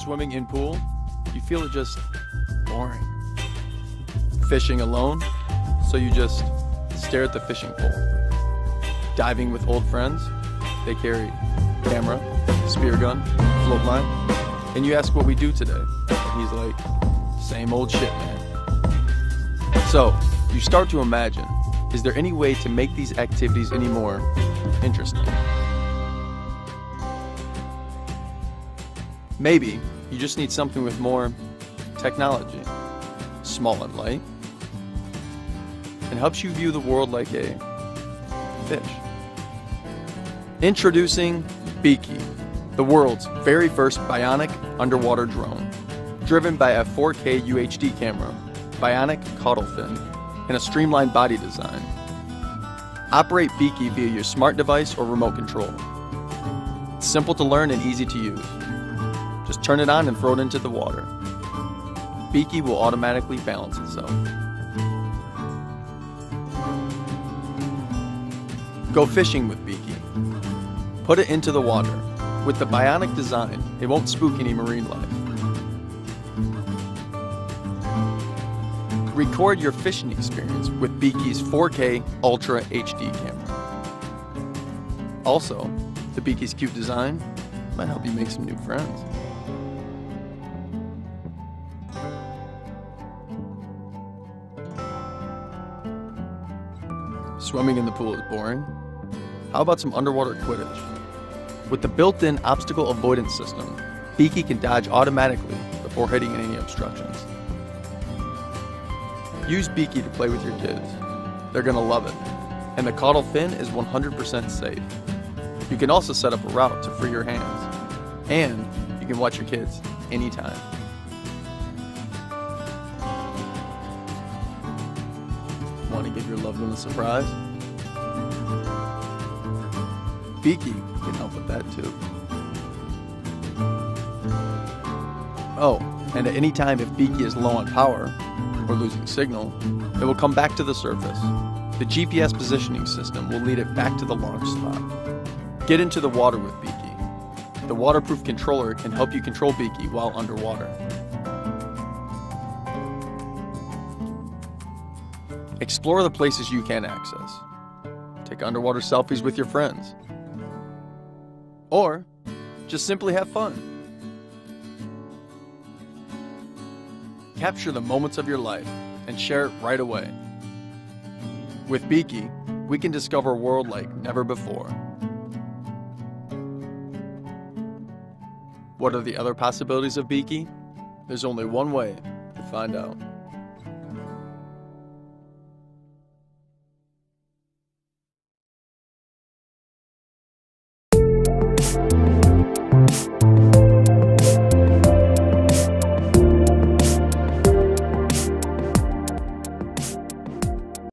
Swimming in pool, you feel it just boring. Fishing alone, so you just stare at the fishing pole. Diving with old friends, they carry camera, spear gun, float line, and you ask what we do today, and he's like, same old shit, man. So, you start to imagine, is there any way to make these activities any more interesting? Maybe you just need something with more technology, small and light, and helps you view the world like a fish. Introducing Beaky, the world's very first bionic underwater drone, driven by a 4K UHD camera, bionic caudal fin, and a streamlined body design. Operate Beaky via your smart device or remote control. It's simple to learn and easy to use. Just turn it on and throw it into the water. Beaky will automatically balance itself. Go fishing with Beaky. Put it into the water. With the bionic design, it won't spook any marine life. Record your fishing experience with Beaky's 4K Ultra HD camera. Also, the Beaky's cute design might help you make some new friends. Swimming in the pool is boring? How about some underwater Quidditch? With the built-in obstacle avoidance system, Beaky can dodge automatically before hitting any obstructions. Use Beaky to play with your kids. They're gonna love it. And the caudal fin is 100% safe. You can also set up a route to free your hands. And you can watch your kids anytime. Want to give your loved one a surprise? Beaky can help with that too. Oh, and at any time if Beaky is low on power or losing signal, it will come back to the surface. The GPS positioning system will lead it back to the launch spot. Get into the water with Beaky. The waterproof controller can help you control Beaky while underwater. Explore the places you can access. Take underwater selfies with your friends. Or just simply have fun. Capture the moments of your life and share it right away. With Beaky, we can discover a world like never before. What are the other possibilities of Beaky? There's only one way to find out.